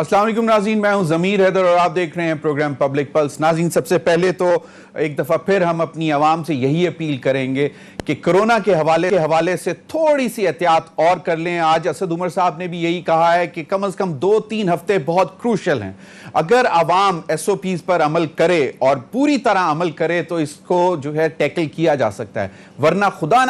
अस्सलाम वालेकुम नाज़रीन, मैं हूं ज़मीर हैदर और आप देख रहे हैं प्रोग्राम पब्लिक पल्स। नाज़रीन, सबसे पहले तो एक दफ़ा फिर हम अपनी आवाम से यही अपील करेंगे कि कोरोना के हवाले से थोड़ी सी एहतियात और कर लें। आज असद उमर साहब ने भी यही कहा है कि कम से कम 2-3 हफ्ते बहुत क्रूशल हैं। अगर आवाम SOPs पर अमल करे और पूरी तरह अमल करे तो इसको जो है टैकल किया जा सकता है, वरना खुदा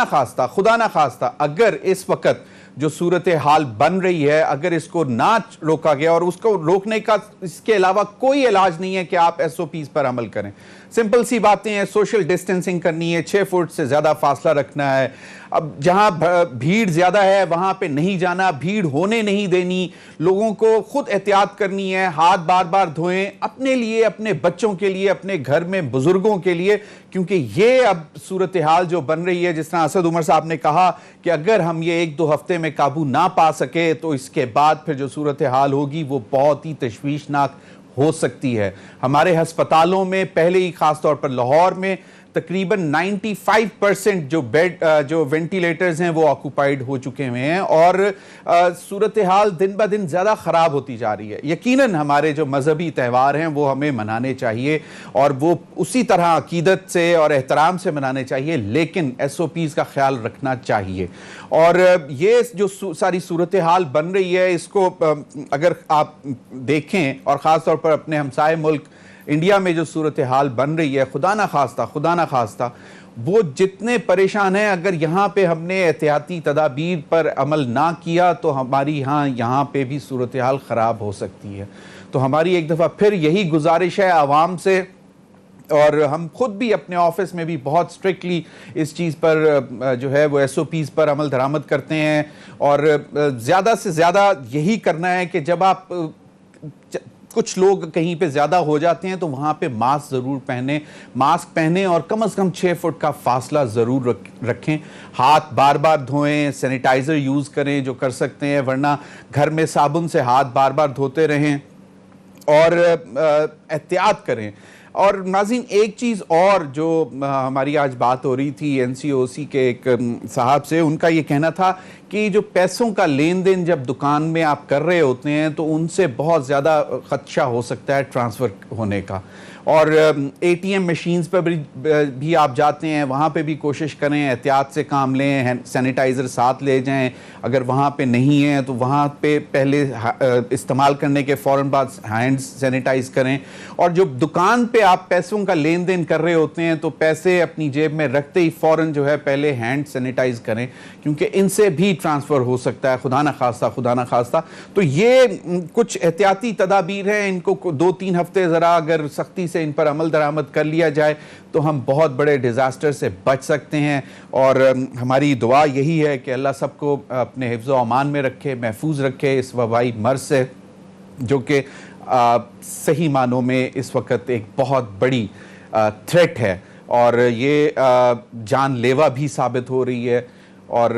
ना खास्ता अगर इस वक्त जो सूरत हाल बन रही है, अगर इसको ना रोका गया, और उसको रोकने का इसके अलावा कोई इलाज नहीं है कि आप SOPs पर अमल करें। सिंपल सी बातें हैं, सोशल डिस्टेंसिंग करनी है, 6 फुट से ज़्यादा फासला रखना है। अब जहां भीड़ ज़्यादा है वहां पे नहीं जाना, भीड़ होने नहीं देनी, लोगों को खुद एहतियात करनी है, हाथ बार बार धोएं, अपने लिए, अपने बच्चों के लिए, अपने घर में बुजुर्गों के लिए, क्योंकि ये अब सूरत हाल जो बन रही है, जिस तरह असद उमर साहब ने कहा कि अगर हम ये 1-2 हफ्ते में काबू ना पा सके तो इसके बाद फिर जो सूरत हाल होगी वो बहुत ही तशवीशनाक हो सकती है। हमारे अस्पतालों में पहले ही, खासतौर पर लाहौर में, तकरीबन 95% जो बेड, जो वेंटिलेटर्स हैं वो ऑक्यूपाइड हो चुके हुए हैं और सूरत हाल दिन ब दिन ज़्यादा ख़राब होती जा रही है। यकीनन हमारे जो मजहबी त्यौहार हैं वो हमें मनाने चाहिए और वो उसी तरह अकीदत से और एहतराम से मनाने चाहिए, लेकिन SOPs का ख्याल रखना चाहिए। और ये जो सारी सूरत हाल बन रही है, इसको अगर आप देखें और ख़ास तौर पर अपने हमसाए मुल्क इंडिया में जो सूरत हाल बन रही है, खुदा ना खास्ता वो जितने परेशान हैं, अगर यहाँ पे हमने एहतियाती तदाबीर पर अमल ना किया तो हमारी यहाँ पे भी सूरत हाल ख़राब हो सकती है। तो हमारी एक दफ़ा फिर यही गुजारिश है आवाम से, और हम खुद भी अपने ऑफिस में भी बहुत स्ट्रिक्टली इस चीज़ पर जो है वो SOPs पर अमल दरामद करते हैं। और ज़्यादा से ज़्यादा यही करना है कि जब आप कुछ लोग कहीं पे ज़्यादा हो जाते हैं तो वहाँ पे मास्क ज़रूर पहने और कम से कम 6 फुट का फासला ज़रूर रखें। हाथ बार बार धोएं, सैनिटाइज़र यूज़ करें जो कर सकते हैं, वरना घर में साबुन से हाथ बार बार धोते रहें और एहतियात करें। और नाज़रीन, एक चीज़ और जो हमारी आज बात हो रही थी NCOC के एक साहब से, उनका ये कहना था कि जो पैसों का लेन देन जब दुकान में आप कर रहे होते हैं तो उनसे बहुत ज़्यादा ख़दशा हो सकता है ट्रांसफ़र होने का। और ATM मशीन्स पर भी आप जाते हैं, वहाँ पे भी कोशिश करें, एहतियात से काम लें, सैनिटाइज़र साथ ले जाएं। अगर वहाँ पे नहीं है तो वहाँ पे पहले इस्तेमाल करने के फ़ौरन बाद हैंड्स सैनिटाइज़ करें। और जो दुकान पे आप पैसों का लेन देन कर रहे होते हैं तो पैसे अपनी जेब में रखते ही फ़ौरन जो है पहले हैंड सैनिटाइज़ करें, क्योंकि इनसे भी ट्रांसफ़र हो सकता है, खुदा ना खास्ता। तो ये कुछ एहतियाती तदाबीर हैं, इनको 2-3 हफ्ते ज़रा अगर सख्ती से इन पर अमल दरामद कर लिया जाए तो हम बहुत बड़े डिज़ास्टर से बच सकते हैं। और हमारी दुआ यही है कि अल्लाह सबको अपने हिफ्ज़ व अमान में रखे, महफूज रखे इस वबाई मर्ज़ से, जो कि सही मानों में इस वक्त एक बहुत बड़ी थ्रेट है और ये जानलेवा भी साबित हो रही है। और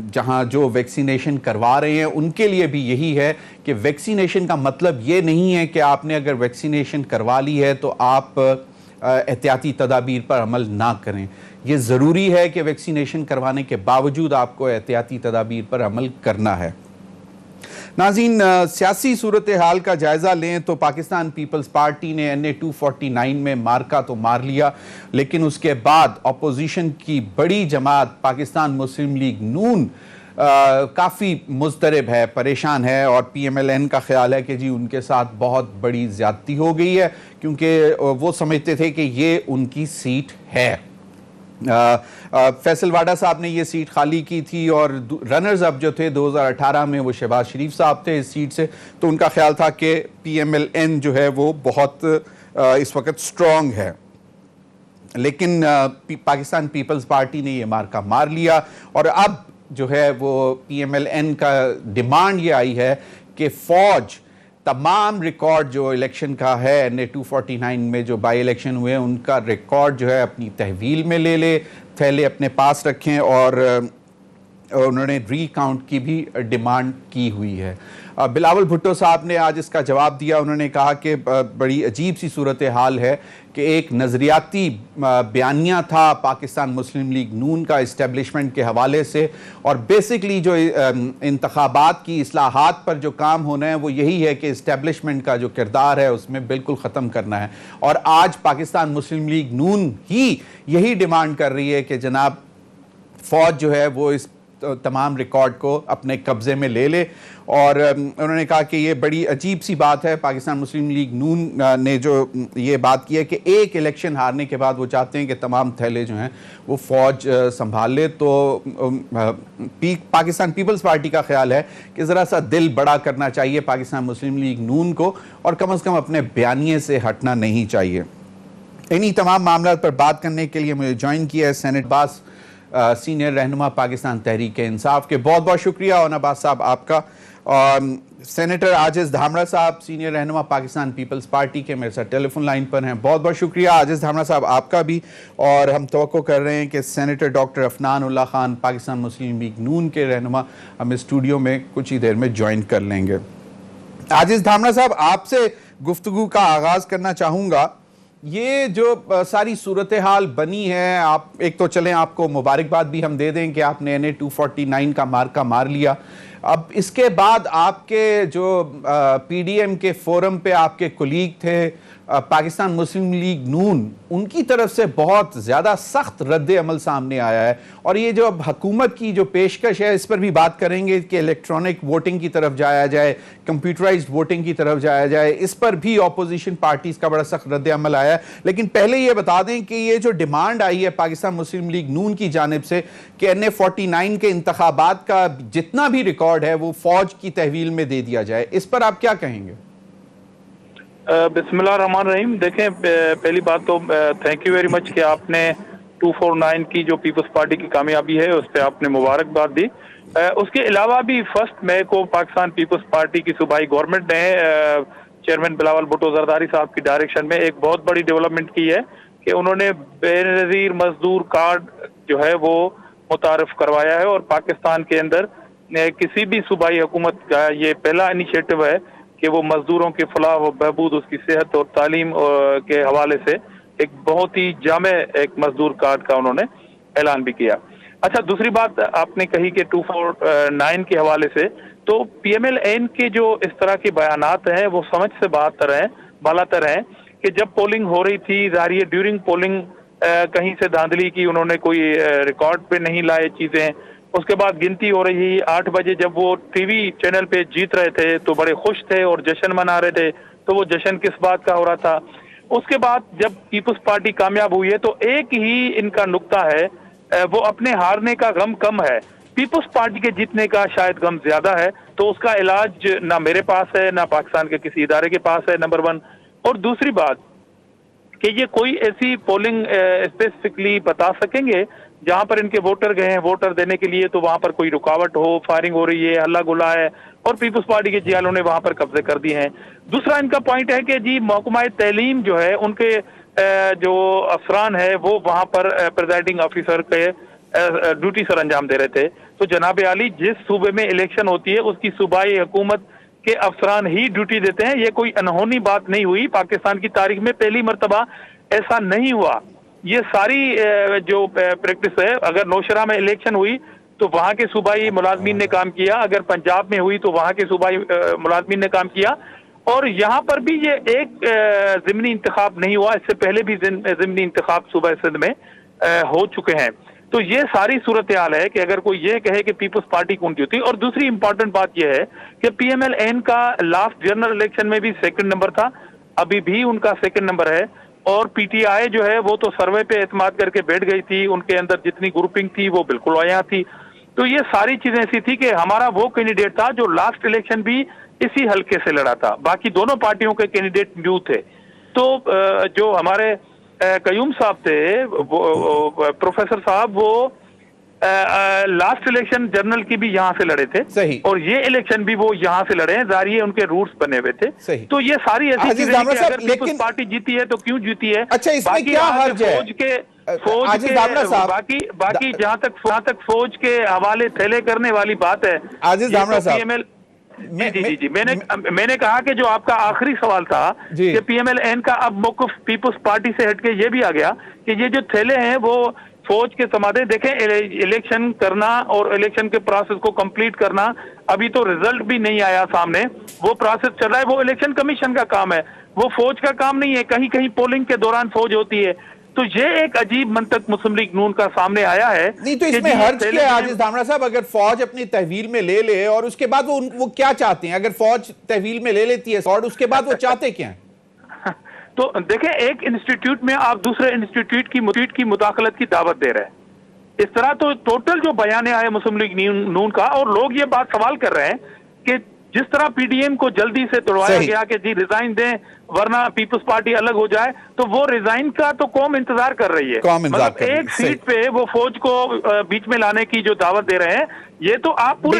जहाँ जो वैक्सीनेशन करवा रहे हैं उनके लिए भी यही है कि वैक्सीनेशन का मतलब ये नहीं है कि आपने अगर वैक्सीनेशन करवा ली है तो आप एहतियाती तदाबीर पर अमल ना करें। ये ज़रूरी है कि वैक्सीनेशन करवाने के बावजूद आपको एहतियाती तदाबीर पर अमल करना है। नाज़रीन, सियासी सूरत हाल का जायज़ा लें तो पाकिस्तान पीपल्स पार्टी ने NA 249 में मार्का तो मार लिया, लेकिन उसके बाद अपोजिशन की बड़ी जमात पाकिस्तान मुस्लिम लीग नून काफ़ी मुज़तरब है, परेशान है। और PMLN का ख्याल है कि जी उनके साथ बहुत बड़ी ज़्यादती हो गई है, क्योंकि वो समझते थे कि ये उनकी सीट है। फैसल वाडा साहब ने ये सीट खाली की थी और रनर्स अप जो थे 2018 में वो शहबाज शरीफ साहब थे इस सीट से, तो उनका ख्याल था कि PMLN जो है वो बहुत इस वक्त स्ट्रॉन्ग है। लेकिन पाकिस्तान पीपल्स पार्टी ने ये मार्का मार लिया और अब जो है वो PMLN का डिमांड ये आई है कि फ़ौज तमाम रिकॉर्ड जो इलेक्शन का है, NA 249 में जो बाई इलेक्शन हुए हैं उनका रिकॉर्ड जो है अपनी तहवील में ले ले, थैले अपने पास रखें और उन्होंने रीकाउंट की भी डिमांड की हुई है। बिलावल भुट्टो साहब ने आज इसका जवाब दिया। उन्होंने कहा कि बड़ी अजीब सी सूरत हाल है कि एक नज़रियाती बयानिया था पाकिस्तान मुस्लिम लीग नून का इस्टेब्लिशमेंट के हवाले से, और बेसिकली जो इंतखाबात की इस्लाहात पर जो काम होना है वो यही है कि इस्टेब्लिशमेंट का जो किरदार है उसमें बिल्कुल ख़त्म करना है। और आज पाकिस्तान मुस्लिम लीग नून ही यही डिमांड कर रही है कि जनाब फ़ौज जो है वो इस तमाम रिकॉर्ड को अपने कब्ज़े में ले ले। और उन्होंने कहा कि ये बड़ी अजीब सी बात है। पाकिस्तान मुस्लिम लीग नून ने जो ये बात की है कि एक इलेक्शन हारने के बाद वो चाहते हैं कि तमाम थैले जो हैं वो फ़ौज संभाल ले। तो पाकिस्तान पीपल्स पार्टी का ख्याल है कि ज़रा सा दिल बड़ा करना चाहिए पाकिस्तान मुस्लिम लीग नून को, और कम से कम अपने बयानिए से हटना नहीं चाहिए। इन्हीं तमाम मामलों पर बात करने के लिए मुझे ज्वाइन किया है सेनेट अब्बास, सीनियर रहनुमा पाकिस्तान तहरीक इंसाफ के। बहुत बहुत शुक्रिया और अब्बास साहब आपका। सेनेटर आजिज़ धामड़ा साहब, सीनियर रहनुमा पाकिस्तान पीपल्स पार्टी के, मेरे साथ टेलीफोन लाइन पर हैं। बहुत बहुत शुक्रिया आजिज़ धामड़ा साहब आपका भी। और हम तवक्को कर रहे हैं कि सेनेटर डॉक्टर अफनान उल्लाह खान, पाकिस्तान मुस्लिम लीग नून के रहनुमा, हम इस स्टूडियो में कुछ ही देर में ज्वाइन कर लेंगे। आजिज़ धामड़ा साहब, आपसे गुफ्तगू का आगाज़ करना चाहूँगा। ये जो सारी सूरत हाल बनी है, आप एक तो चलें आपको मुबारकबाद भी हम दे दें कि आपने NA 249 का मार्का मार लिया। अब इसके बाद आपके जो PDM के फोरम पे आपके कुलीग थे पाकिस्तान मुस्लिम लीग नून, उनकी तरफ से बहुत ज़्यादा सख्त रद्द अमल सामने आया है। और ये जो अब हुकूमत की जो पेशकश है इस पर भी बात करेंगे कि इलेक्ट्रॉनिक वोटिंग की तरफ जाया जाए, कंप्यूटराइज्ड वोटिंग की तरफ जाया जाए, इस पर भी अपोजिशन पार्टीज़ का बड़ा सख्त रद्द अमल आया है। लेकिन पहले ये बता दें कि ये जो डिमांड आई है पाकिस्तान मुस्लिम लीग नून की जानिब से कि NA 49 के इंतखाबात का जितना भी रिकॉर्ड है वो फौज की तहवील में दे दिया जाए, इस पर आप क्या कहेंगे? बिस्मिल्लाहिर्रहमानिर्रहीम। देखें, पहली बात तो थैंक यू वेरी मच कि आपने 249 की जो पीपल्स पार्टी की कामयाबी है उस पर आपने मुबारकबाद दी। उसके अलावा भी 1 मई को पाकिस्तान पीपल्स पार्टी की सूबाई गवर्नमेंट ने चेयरमैन बिलावल भुट्टो जरदारी साहब की डायरेक्शन में एक बहुत बड़ी डेवलपमेंट की है कि उन्होंने बेनज़ीर मजदूर कार्ड जो है वो मुतारफ करवाया है। और पाकिस्तान के अंदर किसी भी सूबाई हुकूमत का ये पहला इनिशिएटिव है कि वो मजदूरों के फलाह व बहबूद, उसकी सेहत और तालीम के हवाले से एक बहुत ही जामे एक मजदूर कार्ड का उन्होंने ऐलान भी किया। अच्छा, दूसरी बात आपने कही कि 249 के हवाले से, तो PMLN के जो इस तरह के बयानात हैं वो समझ से बालातर हैं कि जब पोलिंग हो रही थी, जाहिर है ड्यूरिंग पोलिंग कहीं से धांधली की, उन्होंने कोई रिकॉर्ड पे नहीं लाए चीजें। उसके बाद गिनती हो रही 8 बजे, जब वो टीवी चैनल पे जीत रहे थे तो बड़े खुश थे और जश्न मना रहे थे, तो वो जश्न किस बात का हो रहा था। उसके बाद जब पीपल्स पार्टी कामयाब हुई है तो एक ही इनका नुक्ता है, वो अपने हारने का गम कम है, पीपल्स पार्टी के जीतने का शायद गम ज्यादा है। तो उसका इलाज ना मेरे पास है ना पाकिस्तान के किसी इदारे के पास है, नंबर 1। और दूसरी बात कि ये कोई ऐसी पोलिंग स्पेसिफिकली बता सकेंगे जहां पर इनके वोटर गए हैं वोटर देने के लिए, तो वहां पर कोई रुकावट हो, फायरिंग हो रही है, हल्ला गुल्ला है और पीपल्स पार्टी के जियालों ने वहां पर कब्जे कर दिए हैं। दूसरा इनका पॉइंट है कि जी महकमा तैलीम जो है, उनके जो अफसरान है वो वहां पर प्रिजाइडिंग ऑफिसर के ड्यूटी सर अंजाम दे रहे थे। तो जनाब आली, जिस सूबे में इलेक्शन होती है उसकी सूबाई हुकूमत के अफसरान ही ड्यूटी देते हैं। ये कोई अनहोनी बात नहीं हुई, पाकिस्तान की तारीख में पहली मरतबा ऐसा नहीं हुआ। ये सारी जो प्रैक्टिस है, अगर नौशहरा में इलेक्शन हुई तो वहां के सूबाई मुलाजमीन ने काम किया, अगर पंजाब में हुई तो वहां के सूबाई मुलाजमीन ने काम किया, और यहाँ पर भी ये एक ज़िमनी इंतखाब नहीं हुआ, इससे पहले भी ज़िमनी इंतखाब सूबा सिंध में हो चुके हैं। तो ये सारी सूरत हाल है कि अगर कोई ये कहे कि पीपल्स पार्टी कौन जीती। और दूसरी इंपॉर्टेंट बात यह है कि PMLN का लास्ट जनरल इलेक्शन में भी 2nd नंबर था, अभी भी उनका 2nd नंबर है। और PTI जो है वो तो सर्वे पे एतमाद करके बैठ गई थी, उनके अंदर जितनी ग्रुपिंग थी वो बिल्कुल आया थी। तो ये सारी चीजें ऐसी थी कि हमारा वो कैंडिडेट था जो लास्ट इलेक्शन भी इसी हल्के से लड़ा था, बाकी दोनों पार्टियों के कैंडिडेट न्यू थे। तो जो हमारे कयूम साहब थे, वो प्रोफेसर साहब, वो लास्ट इलेक्शन जनरल की भी यहाँ से लड़े थे, सही, और ये इलेक्शन भी वो यहाँ से लड़े हैं, जारी है उनके रूट्स बने हुए थे। सही। तो ये सारी ऐसी चीजें, अगर पीपल्स पार्टी जीती है तो क्यों जीती है। अच्छा, इसमें क्या हर्ज है? फौज आजिज के दामरा साहब, बाकी जहां तक फौज के हवाले थैले करने वाली बात है, आजिज दामरा साहब, पीएमएल जी मैंने कहा कि जो आपका आखिरी सवाल था कि पीएमएल-एन का अब मौक़िफ़ पीपल्स पार्टी से हटके ये भी आ गया कि ये जो थैले हैं वो फौज के समाधे देखें। इलेक्शन करना और इलेक्शन के प्रोसेस को कंप्लीट करना, अभी तो रिजल्ट भी नहीं आया सामने, वो प्रोसेस चल रहा है, वो इलेक्शन कमीशन का काम है, वो फौज का काम नहीं है। कहीं कहीं पोलिंग के दौरान फौज होती है। तो ये एक अजीब मंतक मुस्लिम लीग नून का सामने आया है। नहीं तो इसमें हर्ज क्या है आजिज दामरा साहब? अगर फौज अपनी तहवील में ले ले और उसके बाद वो क्या चाहते हैं? अगर फौज तहवील में ले लेती है और उसके बाद वो चाहते क्या है? तो देखें, एक इंस्टीट्यूट में आप दूसरे इंस्टीट्यूट की मुदाखलत की दावत दे रहे हैं। इस तरह तो टोटल जो बयान आया मुस्लिम लीग नून का, और लोग ये बात सवाल कर रहे हैं कि जिस तरह पीडीएम को जल्दी से तोड़वाया गया कि जी रिजाइन दें वरना पीपल्स पार्टी अलग हो जाए, तो वो रिजाइन का तो कौम इंतजार कर रही है। मतलब एक सीट पे वो फौज को बीच में लाने की जो दावत दे रहे हैं, ये तो आप पूरे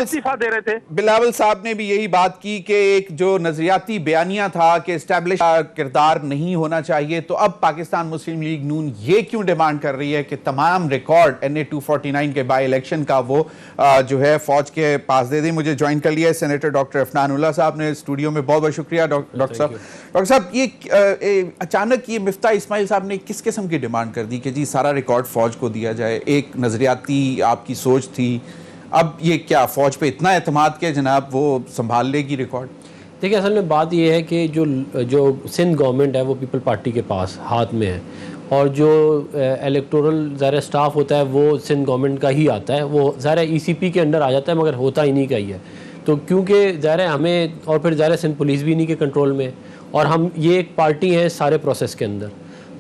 इस्तीफा दे रहे थे। बिलावल साहब ने भी यही बात की कि एक जो नजरियाती बयानिया था कि एस्टैब्लिश किरदार नहीं होना चाहिए, तो अब पाकिस्तान मुस्लिम लीग नून ये क्यों डिमांड कर रही है कि तमाम रिकॉर्ड NA 249 के बाई इलेक्शन का वो जो है फौज के पास दे दें। मुझे ज्वाइन कर लिया है सेनेटर डॉक्टर अफनानुल्लाह साहब ने स्टूडियो में, बहुत बहुत शुक्रिया डॉक्टर साहब। डॉक्टर साहब, ये अचानक ये मिफ्ता इस्माइल साहब ने किस किस्म की डिमांड कर दी कि जी सारा रिकॉर्ड फौज को दिया जाए? एक नजरियाती आपकी सोच थी, अब ये क्या फौज पे इतना एतमाद के जनाब वो संभाल लेगी रिकॉर्ड? देखिए, असल में बात ये है कि जो सिंध गवर्नमेंट है वो पीपल पार्टी के पास हाथ में है, और जो इलेक्टोरल ज़ाहिर स्टाफ होता है वो सिंध गवर्नमेंट का ही आता है, वो ज़ाहिर ECP के अंडर आ जाता है, मगर होता इन्हीं का ही है। तो क्योंकि ज़ाहिर हमें, और फिर ज़ाहिर सिंध पुलिस भी इन्हीं के कंट्रोल में, और हम ये एक पार्टी है सारे प्रोसेस के अंदर,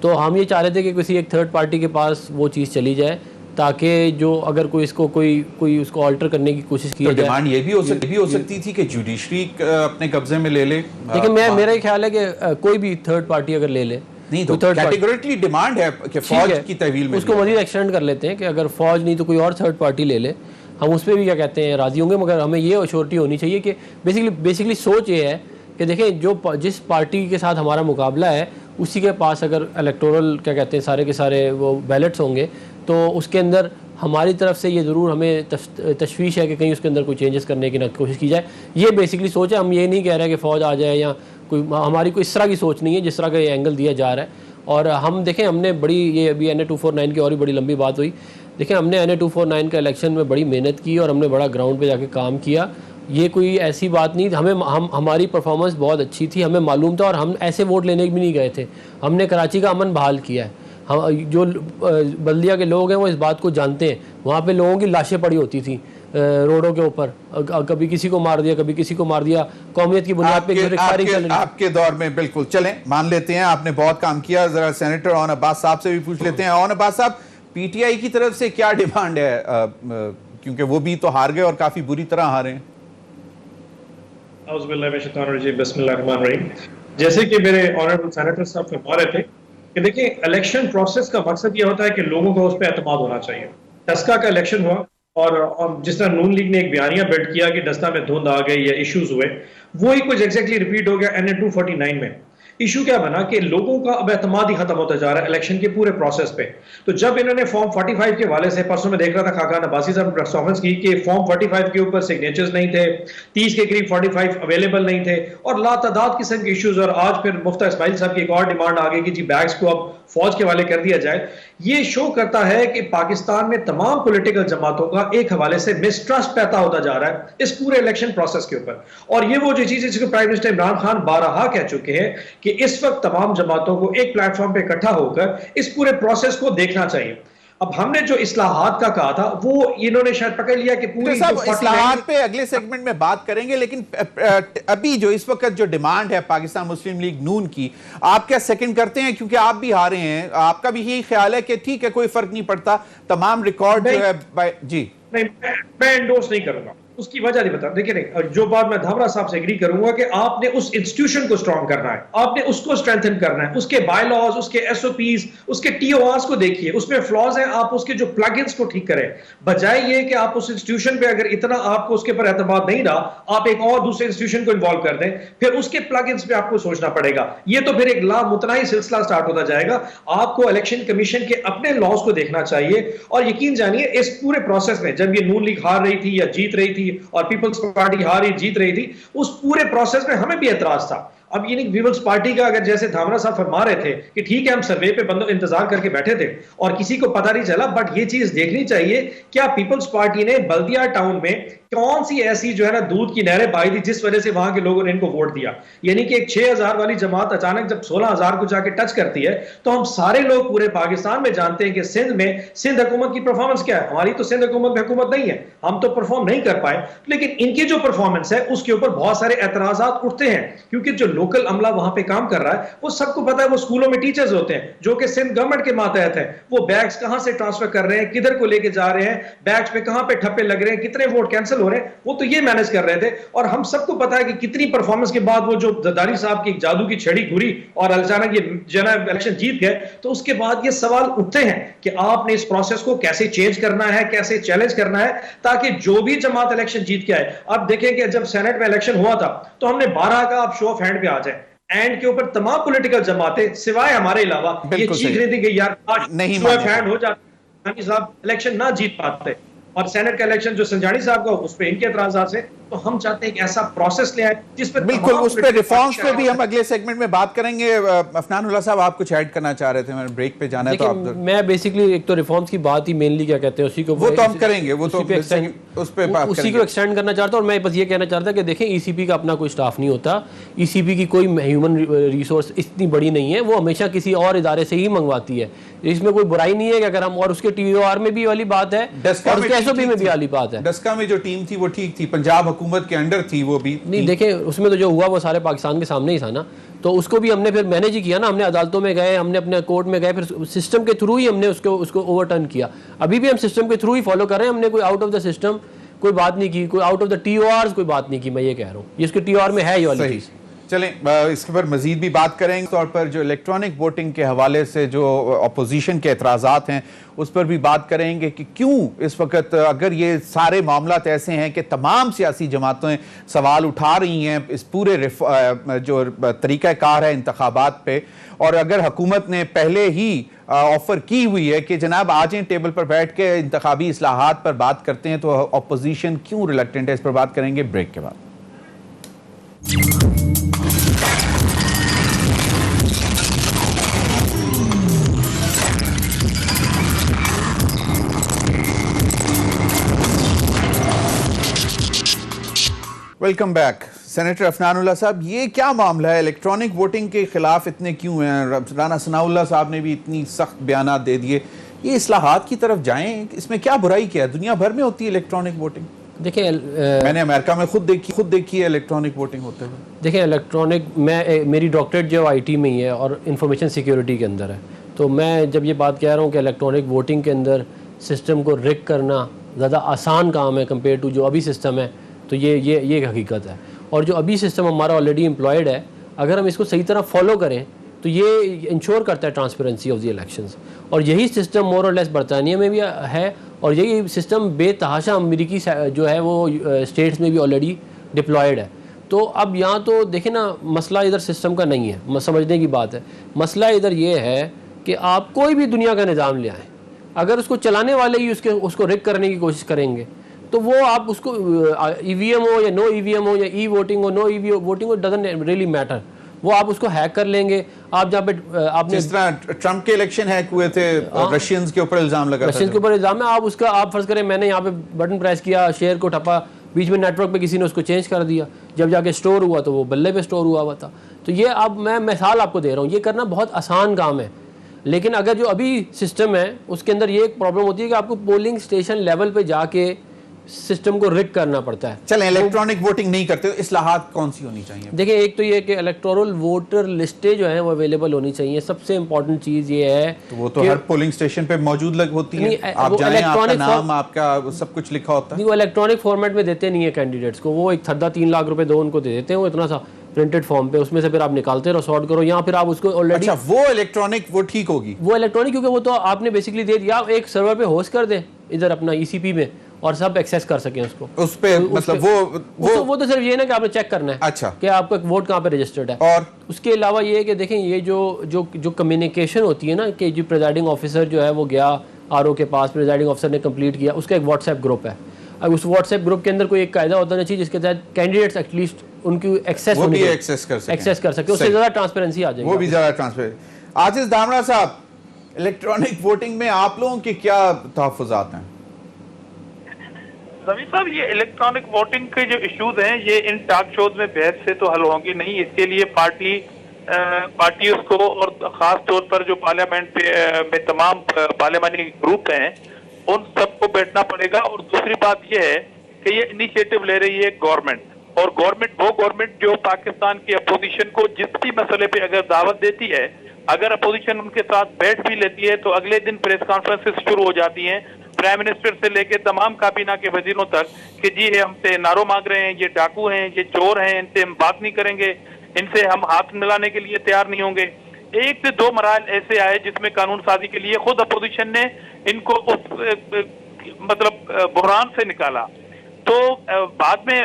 तो हम ये चाह रहे थे कि किसी एक थर्ड पार्टी के पास वो चीज़ चली जाए, ताकि जो अगर कोई इसको कोई उसको ऑल्टर करने की कोशिश की तो जाए। डिमांड ये भी हो सकती थी कि जुडिशरी अपने कब्जे में ले ले। देखिए, मेरा ख्याल है कि कोई भी थर्ड पार्टी अगर ले ले, नहीं तो कैटेगोरिकली डिमांड है कि फौज की तहवील में उसको मजीद एक्सटेंड कर लेते हैं कि अगर फौज नहीं तो कोई और थर्ड पार्टी ले ले, हम उस पर भी क्या कहते हैं राजी होंगे, मगर हमें ये अश्योरिटी होनी चाहिए कि बेसिकली सोच ये है कि देखें जिस पार्टी के साथ हमारा मुकाबला है उसी के पास अगर इलेक्टोरल क्या कहते हैं सारे के सारे वो बैलेट्स होंगे, तो उसके अंदर हमारी तरफ से ये ज़रूर हमें तशवीश है कि कहीं उसके अंदर कोई चेंजेस करने की ना कोशिश की जाए। ये बेसिकली सोच है। हम ये नहीं कह रहे कि फ़ौज आ जाए या कोई, हमारी कोई इस तरह की सोच नहीं है जिस तरह का ये एंगल दिया जा रहा है। और हम देखें, हमने बड़ी, ये अभी NA 249 की और भी बड़ी लंबी बात हुई, देखें हमने NA 249 का इलेक्शन में बड़ी मेहनत की और हमने बड़ा ग्राउंड पे जाके काम किया। ये कोई ऐसी बात नहीं, हमारी परफॉर्मेंस बहुत अच्छी थी, हमें मालूम था, और हम ऐसे वोट लेने भी नहीं गए थे। हमने कराची का अमन बहाल किया है। हम जो बल्दिया के लोग हैं वो इस बात को जानते हैं। वहाँ पे लोगों की लाशें पड़ी होती थी रोडों के ऊपर, कभी किसी को मार दिया, कभी किसी को मार दिया, कौमियत की बुनियाद पे आपके दौर में। बिल्कुल, चलें मान लेते हैं आपने बहुत काम किया। जरा सेनेटर ओन अब्बास साहब से भी पूछ लेते हैं। ओन अब्बास साहब, PTI की तरफ से क्या डिमांड है, क्योंकि वो भी तो हार गए और काफी बुरी तरह हारे हैं? जैसे कि मेरे ऑनरेबल सेनेटर साहब फरमा रहे थे कि देखिए, इलेक्शन प्रोसेस का मकसद ये होता है कि लोगों को उस पर एतमाद होना चाहिए। टस्का का इलेक्शन हुआ और जिस तरह नून लीग ने एक बयानिया बिल्ड किया कि डस्ता में धुंध आ गई या इश्यूज हुए, वो ही कुछ एग्जैक्टली रिपीट हो गया NA 249 में। इशू क्या बना कि लोगों का अब एतमाद ही खत्म होता जा रहा है इलेक्शन के पूरे प्रोसेस पे। तो जब इन्होंने फॉर्म 45 के वाले से, परसों में देख रहा था खाकान अब्बासी साहब प्रेस कॉन्फ्रेंस की कि फॉर्म 45 के ऊपर सिग्नेचर्स नहीं थे, 30 के करीब 45 अवेलेबल नहीं थे, और लातादाद किस्म के इश्यूज। और आज फिर मुफ्ता इस्माइल साहब की एक और डिमांड आ गई कि जी बैग्स को अब फौज के वाले कर दिया जाए। ये शो करता है कि पाकिस्तान में तमाम पॉलिटिकल जमातों का एक हवाले से मिसट्रस्ट पैदा होता जा रहा है इस पूरे इलेक्शन प्रोसेस के ऊपर। और ये वो जो चीज है जिसको प्राइम मिनिस्टर इमरान खान बारहा कह चुके हैं कि इस वक्त तमाम जमातों को एक प्लेटफॉर्म पे इकट्ठा होकर इस पूरे प्रोसेस को देखना चाहिए। अब हमने जो इस्लाहात का कहा था वो इन्होंने शायद पकड़ लिया कि पूरी इस्लाहात पे अगले सेगमेंट में बात करेंगे, लेकिन अभी जो इस वक्त जो डिमांड है पाकिस्तान मुस्लिम लीग नून की, आप क्या सेकंड करते हैं? क्योंकि आप भी हारे हैं, आपका भी यही ख्याल है कि ठीक है कोई फर्क नहीं पड़ता, तमाम रिकॉर्ड जो है जी? नहीं, मैं एंडोर्स नहीं करूंगा उसकी वजह नहीं बता। देखिए नहीं, जो बात मैं धामरा साहब से एग्री करूंगा कि आपने उस इंस्टीट्यूशन को स्ट्रॉन्ग करना है, आपने उसको स्ट्रेंथन करना है, उसके बायलॉज, उसके एसओपीज, उसके टीओआरस को देखिए, उसमें फ्लॉज हैं, आप उसके जो प्लगइन्स को ठीक करें। बजाय ये कि आप उस इंस्टीट्यूशन पे अगर इतना आपको उसके पर एतमाद नहीं रहा, आप एक और दूसरे इंस्टीट्यूशन को इन्वॉल्व कर दें, फिर उसके प्लगइन्स पे आपको सोचना पड़ेगा। ये तो फिर एक लामुतनाही सिलसिला स्टार्ट होता जाएगा। आपको इलेक्शन कमीशन के अपने लॉज को देखना चाहिए। और यकीन जानिए, इस पूरे प्रोसेस में जब ये नून लीग हार रही थी या जीत रही थी और पीपल्स पार्टी हार रही जीत रही थी, उस पूरे प्रोसेस में हमें भी एतराज था। अब ये नहीं, पीपल्स पार्टी का अगर जैसे धामरा साहब फरमा रहे थे कि ठीक है हम सर्वे पे बंदों इंतजार करके बैठे थे और किसी को पता नहीं चला, बट ये चीज देखनी चाहिए क्या पीपल्स पार्टी ने बल्दिया टाउन में कौन सी ऐसी जो है ना दूध की नहरें बहाई थी जिस वजह से वहां के लोगों ने इनको वोट दिया। यानी कि एक 6000 वाली जमात अचानक जब 16000 को जाके टच करती है, तो हम सारे लोग पूरे पाकिस्तान में जानते हैं कि सिंध में सिंध हुकूमत की परफॉर्मेंस क्या है। हमारी तो सिंध हुकूमत में हुकूमत नहीं है, हम तो परफॉर्म नहीं कर पाए, लेकिन इनकी जो परफॉर्मेंस है उसके ऊपर बहुत सारे एतराजात उठते हैं, क्योंकि जो लोकल अमला वहां पे काम कर रहा है वो सबको पता है, वो स्कूलों में टीचर्स होते हैं जो कि सिंध गवर्नमेंट के मातहत है। वो बैग्स कहां से ट्रांसफर कर रहे हैं, किधर को लेके जा रहे हैं, बैग्स पे कहां पे ठप्पे लग रहे हैं, कितने वोट कैंसिल हो रहे हैं, वो तो ये मैनेज कर रहे थे। और हम सबको पता है कि कितनी परफॉर्मेंस के बाद वो जो जरदारी साहब की जादू की छड़ी घुरी और अचानक ये जनाब इलेक्शन जीत गए, तो उसके बाद ये सवाल उठते हैं कि आपने इस प्रोसेस को कैसे चेंज करना है, कैसे चैलेंज करना है, ताकि जो भी जमात इलेक्शन जीत के आए। अब देखें कि जब सेनेट में इलेक्शन हुआ था तो हमने 12 का आप शो ऑफ हैंड पे आ जाए, एंड के ऊपर तमाम पॉलिटिकल जमातें सिवाय हमारे अलावा ये चीख रही थी कि यार नहीं शो ऑफ हैंड हो जाता, साहब इलेक्शन ना जीत पाते। और सेनेट का इलेक्शन जो संजानी साहब का उस पर इनके एतराजात से, तो हम चाहते हैं कि ऐसा प्रोसेस ले आए जिस पर बिल्कुल उस पर रिफॉर्म्स पे भी हम अगले सेगमेंट में बात करेंगे। अफनानुल्लाह साहब आप कुछ ऐड करना चाह रहे थे, मैंने ब्रेक पे जाना है तो आप मैं बेसिकली एक तो रिफॉर्म्स की बात ही मेनली क्या कहते हैं उसी को, वो तो हम करेंगे, वो तो उस पे बात उसी करेंगे। को एक्सटेंड करना चाहता हूँ। और मैं बस ये कहना चाहता कि देखें ईसीपी का अपना कोई स्टाफ नहीं होता, ईसीपी की कोई ह्यूमन रिसोर्स इतनी बड़ी नहीं है, वो हमेशा किसी और इदारे से ही मंगवाती है। इसमें कोई बुराई नहीं है कि अगर हम, और उसके टीओआर में भी वाली बात है और उसके एसओपी में भी वाली बात है। डस्का में जो टीम थी वो ठीक थी, पंजाब हुकूमत के अंडर थी वो भी नहीं। देखें उसमें तो जो हुआ वो सारे पाकिस्तान के सामने ही था ना, तो उसको भी हमने फिर मैनेज ही किया ना। हमने अदालतों में गए, हमने अपने कोर्ट में गए, फिर सिस्टम के थ्रू ही हमने उसको ओवरटर्न किया। अभी भी हम सिस्टम के थ्रू ही फॉलो कर रहे हैं, हमने कोई आउट ऑफ द सिस्टम कोई बात नहीं की, कोई आउट ऑफ द टीओआर कोई बात नहीं की। मैं ये कह रहा हूँ ये उसके टीओआर में है ये वाली चीज़। चलें इसके पर मजीद भी बात करेंगे। तौर पर जो इलेक्ट्रॉनिक वोटिंग के हवाले से जो अपोजिशन के एतराज़ात हैं उस पर भी बात करेंगे कि क्यों इस वक्त, अगर ये सारे मामलात ऐसे हैं कि तमाम सियासी जमातें सवाल उठा रही हैं इस पूरे जो तरीक़ाकार है इंतखाबात पे, और अगर हुकूमत ने पहले ही ऑफर की हुई है कि जनाब आ जाएं टेबल पर बैठ के इंतखाबी इस्लाहात पर बात करते हैं, तो अपोजिशन क्यों रिलक्टेंट है, इस पर बात करेंगे ब्रेक के बाद। Welcome back. सेनेटर अफनानुल्लाह साहब, ये क्या मामला है, इलेक्ट्रॉनिक वोटिंग के खिलाफ इतने क्यों हैं? राना सनाउल्लाह साहब ने भी इतनी सख्त बयानात दे दिए, ये इस्लाहात की तरफ जाएं, इसमें क्या बुराई क्या है? दुनिया भर में होती है इलेक्ट्रॉनिक वोटिंग। देखिए मैंने अमेरिका में खुद देखी है इलेक्ट्रॉनिक वोटिंग होते हुए। देखिए इलेक्ट्रॉनिक, मेरी डॉक्टरेट जो IT में ही है और इंफॉर्मेशन सिक्योरिटी के अंदर है, तो मैं जब ये बात कह रहा हूँ कि इलेक्ट्रॉनिक वोटिंग के अंदर सिस्टम को रिग करना ज़्यादा आसान काम है कंपेयर टू जो अभी सिस्टम है, तो ये हकीकत है। और जो अभी सिस्टम हमारा ऑलरेडी एम्प्लॉयड है, अगर हम इसको सही तरह फॉलो करें तो ये इंश्योर करता है ट्रांसपेरेंसी ऑफ द इलेक्शंस। और यही सिस्टम मोर और लेस बरतानिया में भी है, और यही सिस्टम बेतहाशा अमेरिकी जो है वो स्टेट्स में भी ऑलरेडी डिप्लॉयड है। तो अब यहाँ तो देखें ना, मसला इधर सिस्टम का नहीं है, समझने की बात है। मसला इधर ये है कि आप कोई भी दुनिया का निज़ाम ले आएँ, अगर उसको चलाने वाले ही उसको रिग करने की कोशिश करेंगे, तो वो आप उसको EVM हो या नो EVM हो या वोटिंग हो नो वोटिंग हो, डजंट रियली मैटर, वो आप उसको हैक कर लेंगे। आप जहाँ पे आपने जिस तरह ट्रंप के इलेक्शन हैक हुए थे, रशियंस के ऊपर इल्जाम लगा, रशियंस के ऊपर इल्जाम है, आप फर्ज करें मैंने यहाँ पे बटन प्रेस किया, शेयर को ठपा, बीच में नेटवर्क पे किसी ने उसको चेंज कर दिया, जब जाके स्टोर हुआ तो वो बल्ले पे स्टोर हुआ था। तो ये अब मैं मिसाल आपको दे रहा हूँ, ये करना बहुत आसान काम है। लेकिन अगर जो अभी सिस्टम है उसके अंदर ये एक प्रॉब्लम होती है कि आपको पोलिंग स्टेशन लेवल पे जाके सिस्टम को रिग करना पड़ता है। चलें, इलेक्ट्रॉनिक वोटिंग नहीं करते तो इस्लाहात कौन सी होनी चाहिए? देखिए, एक तो ये कि इलेक्टोरल वोटर लिस्टें जो हैं वो अवेलेबल होनी चाहिए। सबसे इंपॉर्टेंट चीज़ ये है तो वो तो हर पोलिंग स्टेशन पे मौजूद होती है, आप जाएं, आपका नाम, आपका सब कुछ लिखा होता है। वो इलेक्ट्रॉनिक फॉर्मेट में देते नहीं है कैंडिडेट्स को, वो एक थर्दा 3 लाख रुपए दो उनको दे देते हैं, वो इतना सा प्रिंटेड फॉर्म पे, उसमें से फिर आप निकालते रहो, सॉर्ट करो, या फिर आप उसको ऑलरेडी। अच्छा, वो इलेक्ट्रॉनिक वो ठीक होगी? वो इलेक्ट्रॉनिक, क्योंकि वो तो आपने बेसिकली दे दिया, एक सर्वर पे होस्ट कर दे इधर अपना ईसीपी में, और सब एक्सेस कर सकें उसको उस पे, मतलब वो तो सिर्फ ये ना कि आपने चेक करना है अच्छा कि आपका वोट कहाँ पे रजिस्टर्ड है। और उसके अलावा ये है कि देखें, ये जो कम्युनिकेशन होती है ना, कि जो प्रिजाइडिंग ऑफिसर जो है वो गया आरओ के पास, प्रिजाइडिंग ऑफिसर ने कंप्लीट किया, उसका एक व्हाट्सएप ग्रुप है। अब उस व्हाट्सएप ग्रुप के अंदर कोई एक कायदा होना चाहिए जिसके तहत कैंडिडेट्स एटलीस्ट उनकी एक्सेस कर सके, उससे ज़्यादा ट्रांसपेरेंसी आ जाएगी, वो भी ज़्यादा ट्रांसपेरेंट। आजिज दामरा साहब, इलेक्ट्रॉनिक वोटिंग में आप लोगों के क्या तहफ़्फ़ुज़ात हैं? जमीर साहब, ये इलेक्ट्रॉनिक वोटिंग के जो इश्यूज हैं, ये इन टॉक शोज में बहस से तो हल होंगे नहीं। इसके लिए पार्टियों को, और खास तौर पर जो पार्लियामेंट में तमाम पार्लियामानी ग्रुप हैं, उन सबको बैठना पड़ेगा। और दूसरी बात यह है कि ये इनिशिएटिव ले रही है गवर्नमेंट, और गवर्नमेंट जो पाकिस्तान की अपोजिशन को जिस भी मसले पे अगर दावत देती है, अगर अपोजिशन उनके साथ बैठ भी लेती है तो अगले दिन प्रेस कॉन्फ्रेंसेस शुरू हो जाती हैं, प्राइम मिनिस्टर से लेके तमाम काबीना के वजीरों तक, कि जी ये हमसे नारों मांग रहे हैं, ये डाकू हैं, ये चोर हैं, इनसे हम बात नहीं करेंगे, इनसे हम हाथ मिलाने के लिए तैयार नहीं होंगे। 1 से 2 मराहल ऐसे आए जिसमें कानून साजी के लिए खुद अपोजिशन ने इनको उस बुहरान से निकाला। तो बाद में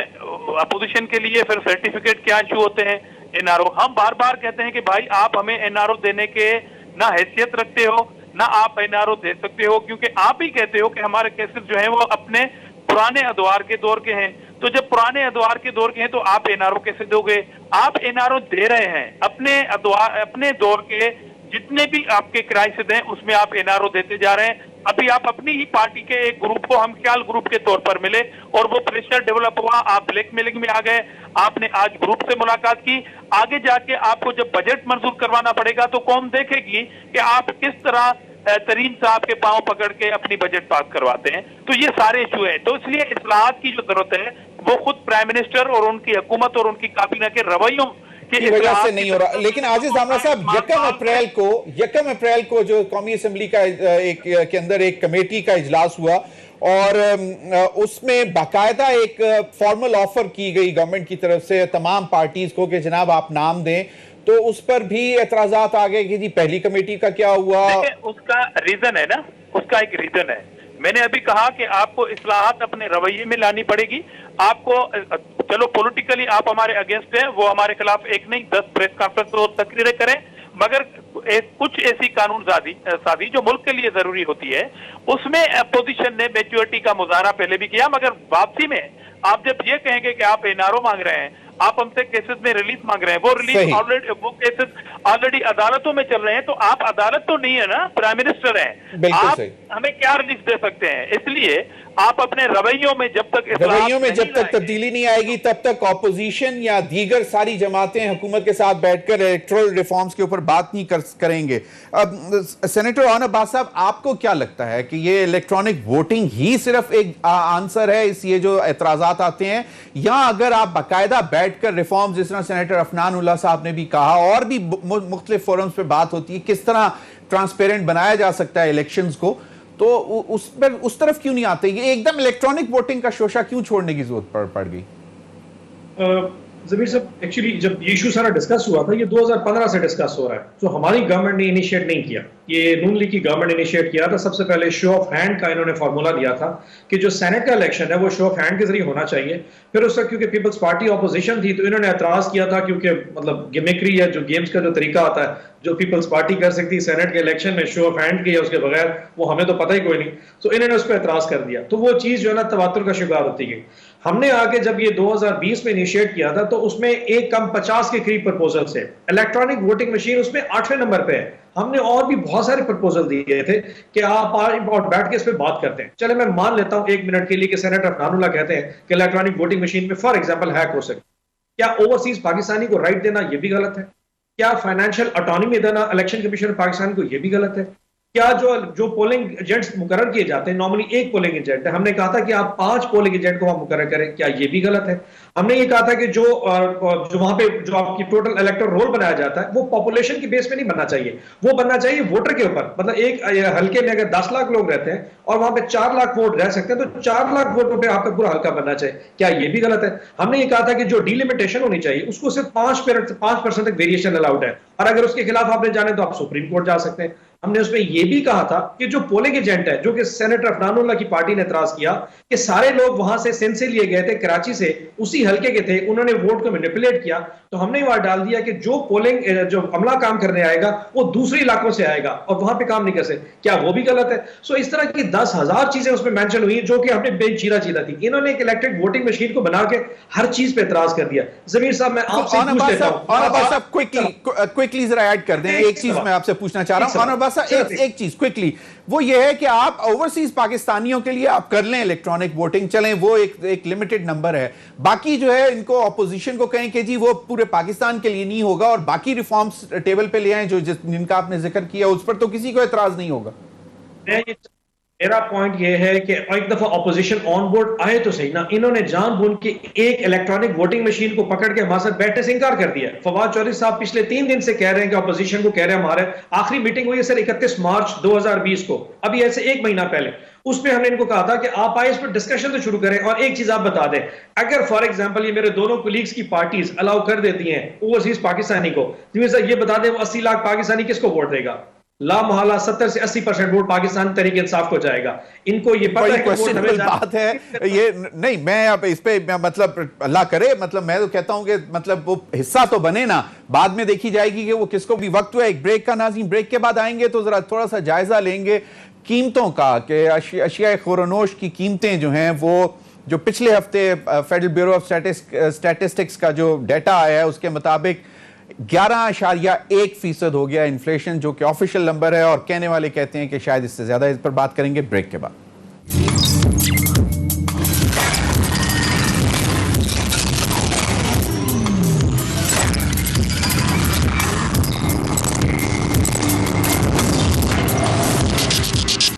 अपोजिशन के लिए फिर सर्टिफिकेट क्या इशू होते हैं, एनआरओ। हम बार बार कहते हैं कि भाई आप हमें एनआरओ देने के ना हैसियत रखते हो, ना आप एनआरओ दे सकते हो, क्योंकि आप ही कहते हो कि हमारे केसेस जो हैं वो अपने पुराने अदवार के दौर के हैं। तो जब पुराने अदवार के दौर के हैं तो आप एनआरओ कैसे दोगे? आप एनआरओ दे रहे हैं, अपने दौर के जितने भी आपके क्राइसिस हैं उसमें आप एनआरओ देते जा रहे हैं। अभी आप अपनी ही पार्टी के एक ग्रुप को हमख्याल ग्रुप के तौर पर मिले और वो प्रेशर डेवलप हुआ, आप ब्लैकमेलिंग में आ गए, आपने आज ग्रुप से मुलाकात की। आगे जाके आपको जब बजट मंजूर करवाना पड़ेगा तो कौन देखेगी कि आप किस तरह तरीन साहब के पांव पकड़ के अपनी बजट पास करवाते हैं। तो ये सारे इशू है। तो इसलिए इस्लाहात की जो जरूरत है वो खुद प्राइम मिनिस्टर और उनकी हुकूमत और उनकी काबीना के रवैयों की वजह से नहीं हो रहा। लेकिन आजिज दामरा साहब, 1 अप्रैल को जो कौमी असम्बली का के अंदर एक कमेटी का इजलास हुआ और उसमें बाकायदा एक फॉर्मल ऑफर की गई गवर्नमेंट की तरफ से तमाम पार्टीज को कि जनाब आप नाम दें, तो उस पर भी एतराजात आ गए कि जी पहली कमेटी का क्या हुआ। उसका रीजन है ना, उसका एक रीजन है। मैंने अभी कहा कि आपको इस्लाहात अपने रवैये में लानी पड़ेगी। आपको चलो पॉलिटिकली आप हमारे अगेंस्ट हैं, वो हमारे खिलाफ एक नहीं 10 प्रेस कॉन्फ्रेंस और तकरीरें करें, मगर कुछ ऐसी कानून साजी जो मुल्क के लिए जरूरी होती है, उसमें अपोजिशन ने मैच्योरिटी का मुजाहरा पहले भी किया। मगर वापसी में आप जब ये कहेंगे कि आप एनआरओ मांग रहे हैं, आप हमसे केसेस में रिलीज मांग रहे हैं, वो रिलीज वो केसेस ऑलरेडी अदालतों में चल रहे हैं, तो आप अदालत तो नहीं है ना, प्राइम मिनिस्टर हैं, आप हमें क्या रिलीज दे सकते हैं? इसलिए आप अपने रवैयों में जब तक तब्दीली नहीं आएगी तब तक ऑपोजिशन या दीगर सारी जमातें हुकूमत के साथ बैठकर इलेक्टोरल रिफॉर्म्स के ऊपर बात नहीं करेंगे। अब सेनेटर ओन अब्बास साहब, आपको क्या लगता है कि ये इलेक्ट्रॉनिक वोटिंग ही सिर्फ एक आंसर है इस ये जो एतराजात आते हैं, या अगर आप बाकायदा बैठकर रिफॉर्म्स, जिस तरह सेनेटर अफनान उल्लाह साहब ने भी कहा, और भी मुख्तलिफ फोरम्स पे बात होती है किस तरह ट्रांसपेरेंट बनाया जा सकता है इलेक्शंस को, तो उस तरफ क्यों नहीं आते? ये एकदम इलेक्ट्रॉनिक वोटिंग का शोशा क्यों छोड़ने की जरूरत पड़ गई? जमीर साहब, एक्चुअली जब ये इशू सारा डिस्कस हुआ था, ये 2015 से डिस्कस हो रहा है, तो हमारी गवर्नमेंट ने इनिशिएट नहीं किया, ये नून लीग की गवर्नमेंट इनिशिएट किया था। सबसे पहले शो ऑफ हैंड का इन्होंने फार्मूला दिया था कि जो सेनेट का इलेक्शन है वो शो ऑफ हैंड के जरिए होना चाहिए। फिर उस वक्त क्योंकि पीपल्स पार्टी ऑपोजिशन थी तो इन्होंने एतराज किया था, क्योंकि मतलब गिमिक्री या जो गेम्स का जो तरीका होता है जो पीपल्स पार्टी कर सकती है सेनेट के इलेक्शन में शो ऑफ हैंड के या उसके बगैर, वो हमें तो पता ही कोई नहीं, तो इन्होंने उस पर एतराज कर दिया। तो वो चीज जो है ना तवातुर का शिकार होती गई। हमने आके जब ये 2020 में इनिशिएट किया था तो उसमें एक कम 50 के करीब प्रपोजल से इलेक्ट्रॉनिक वोटिंग मशीन उसमें 8वें नंबर पे है। हमने और भी बहुत सारे प्रपोजल दिए थे कि आप और बैठ के इस पे बात करते हैं। चले मैं मान लेता हूं 1 मिनट के लिए कि सेनेटर अफनानुल्लाह कहते हैं कि इलेक्ट्रॉनिक वोटिंग मशीन में फॉर एग्जांपल हैक हो सके। क्या ओवरसीज पाकिस्तानी को राइट देना यह भी गलत है? क्या फाइनेंशियल ऑटोनॉमी देना इलेक्शन कमीशन पाकिस्तान को यह भी गलत है? क्या जो पोलिंग एजेंट्स मुकर्रर किए जाते हैं, नॉर्मली एक पोलिंग एजेंट है, हमने कहा था कि आप 5 पोलिंग एजेंट को वहां मुकर्रर करें, क्या ये भी गलत है? हमने ये कहा था कि जो वहां पे जो आपकी टोटल इलेक्टोरल रोल बनाया जाता है वो पॉपुलेशन की बेस पे नहीं बनना चाहिए, वो बनना चाहिए वोटर के ऊपर। मतलब एक हल्के में अगर 10 लाख लोग रहते हैं और वहां पे 4 लाख वोट रह सकते हैं, तो 4 लाख वोटों पे आपका पूरा हल्का बनना चाहिए, क्या ये भी गलत है? हमने ये कहा था कि जो डिलिमिटेशन होनी चाहिए उसको सिर्फ 5% तक वेरिएशन अलाउड है, और अगर उसके खिलाफ आपने जाने तो आप सुप्रीम कोर्ट जा सकते हैं। हमने उसमें यह भी कहा था कि जो पोलिंग एजेंट है, जो कि सेनेटर अफनानुल्लाह की पार्टी ने एतराज किया कि सारे लोग वहां से सिंध से लिए गए थे, कराची से, उसी हल्के के थे, उन्होंने वोट को मैनिपुलेट किया, तो हमने वहां डाल दिया कि जो पोलिंग जो अमला काम करने आएगा वो दूसरे इलाकों से आएगा और वहां पे काम नहीं कर सकते, क्या वो भी गलत है? सो इस तरह की 10,000 चीजें उसमें मेंशन हुई जो कि हमने बेचीरा चीरा थी। इन्होंने एक इलेक्ट्रिक वोटिंग मशीन को बना के हर चीज पे एतराज कर दिया। जमीर साहब, मैं आपसे पूछ लेता हूं, क्विकली जरा ऐड कर दें। एक चीज मैं आपसे पूछना चाह रहा हूं अब्बास साहब, एक चीज क्विकली, वो ये है कि आप ओवरसीज पाकिस्तानियों के लिए आप कर लें इलेक्ट्रॉनिक वोटिंग, चलें वो एक लिमिटेड नंबर है, बाकी जो है इनको ऑपोजिशन को कहें कि जी वो पूरे पाकिस्तान के लिए नहीं होगा और बाकी रिफॉर्म्स टेबल पे ले आए जो जिनका आपने जिक्र किया, उस पर तो किसी को एतराज नहीं होगा। मेरा पॉइंट ये है कि एक दफा ऑपोजिशन ऑन बोर्ड आए तो सही ना। इन्होंने जानबूझ के एक इलेक्ट्रॉनिक वोटिंग मशीन को पकड़ के हमारे साथ बैठने से इंकार कर दिया। फवाद चौधरी साहब पिछले 3 दिन से कह रहे हैं कि ऑपोजिशन को कह रहे हैं, हमारे आखिरी मीटिंग हुई है सर 31 मार्च 2020 को, अभी ऐसे 1 महीना पहले, उसमें हमने इनको कहा था कि आप आए इस पर डिस्कशन तो शुरू करें। और एक चीज आप बता दें, अगर फॉर एग्जांपल ये मेरे दोनों कोलीग्स की पार्टीज अलाउ कर देती हैं ओवरसीज पाकिस्तानी को, तो ये बता दें वो 80 लाख पाकिस्तानी किसको वोट देगा? ला मोहल्ला 70 से 80% वोट पाकिस्तान तहरीक इंसाफ को जाएगा। इनको ये पता है कि वोट बात है ये नहीं, मैं अब इस पे मतलब अल्लाह करे, मतलब मैं तो कहता हूं कि मतलब वो हिस्सा तो बने ना, बाद में देखी जाएगी कि वो किसको भी। वक्त हुआ एक ब्रेक का नाज़रीन, ब्रेक के बाद आएंगे तो जरा थोड़ा सा जायजा लेंगे कीमतों का, कि अशिया खुरनोश की कीमतें जो हैं वो जो पिछले हफ्ते फेडरल ब्यूरो ऑफ स्टैटिस्टिक्स का जो डाटा आया है उसके मुताबिक 11.1% हो गया इन्फ्लेशन, जो कि ऑफिशियल नंबर है, और कहने वाले कहते हैं कि शायद इससे ज्यादा। इस पर बात करेंगे ब्रेक के बाद।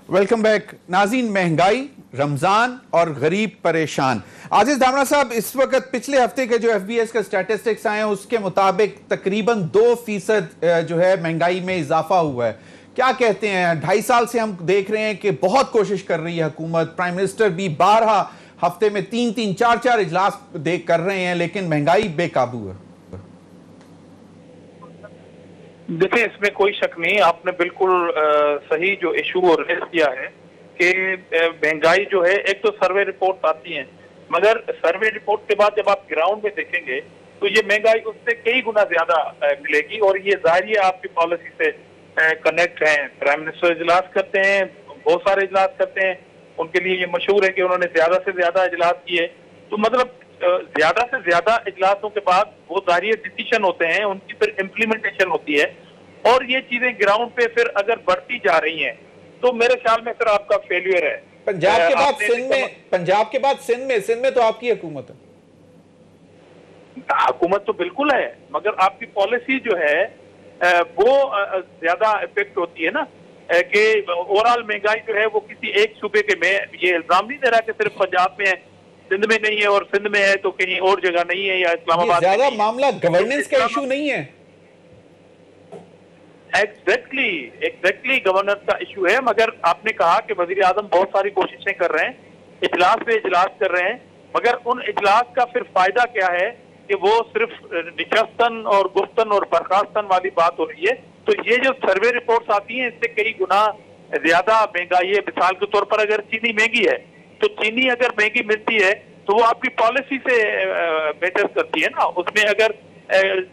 वेलकम बैक नाज़रीन। महंगाई, रमजान और गरीब परेशान। आजिज दामरा साहब, इस वक्त पिछले हफ्ते के जो एफबीएस का स्टैटिस्टिक्स आए हैं उसके मुताबिक तकरीबन 2% जो है महंगाई में इजाफा हुआ है। क्या कहते हैं, 2.5 साल से हम देख रहे हैं कि बहुत कोशिश कर रही है हुकूमत, प्राइम मिनिस्टर भी 12 हफ्ते में 3-3, 4-4 इजलास कर रहे हैं, लेकिन महंगाई बेकाबू है। देखिए, इसमें कोई शक नहीं, आपने बिल्कुल सही जो इशू और रेस किया है कि महंगाई जो है, एक तो सर्वे रिपोर्ट आती हैं, मगर सर्वे रिपोर्ट के बाद जब आप ग्राउंड में देखेंगे तो ये महंगाई उससे कई गुना ज्यादा मिलेगी। और ये जाहिर है आपकी पॉलिसी से कनेक्ट है। प्राइम मिनिस्टर इजलास करते हैं, बहुत सारे इजलास करते हैं, उनके लिए ये मशहूर है कि उन्होंने ज्यादा से ज्यादा इजलास किए, तो मतलब ज्यादा से ज्यादा इजलासों के बाद वो जाहिर डिसीजन होते हैं, उनकी फिर इम्प्लीमेंटेशन होती है, और ये चीजें ग्राउंड पे फिर अगर बढ़ती जा रही हैं तो मेरे ख्याल में फिर आपका फेल्यूर है। पंजाब के बाद सिंध में तो आपकी हुकूमत है। हुकूमत तो बिल्कुल है, मगर आपकी पॉलिसी जो है वो ज्यादा इफेक्ट होती है ना, कि ओवरऑल महंगाई जो है वो किसी एक सूबे के में, ये इल्जाम नहीं दे रहा कि सिर्फ पंजाब में है, सिंध में नहीं है, और सिंध में है तो कहीं और जगह नहीं है, या इस्लामाबाद में ज्यादा मामला गवर्नेंस का इशू नहीं है। एग्जैक्टली गवर्नेंस का इशू है, मगर आपने कहा कि वजीर आजम बहुत सारी कोशिशें कर रहे हैं, इजलास पे इजलास कर रहे हैं, मगर उन इजलास का फिर फायदा क्या है कि वो सिर्फ निशस्तन और गुफ्तन और बर्खास्तन वाली बात हो रही है। तो ये जो सर्वे रिपोर्ट्स आती हैं इससे कई गुना ज्यादा महंगाई है। मिसाल के तौर पर अगर चीनी महंगी है तो चीनी अगर महंगी मिलती है तो वो आपकी पॉलिसी से मैटर करती है ना, उसमें अगर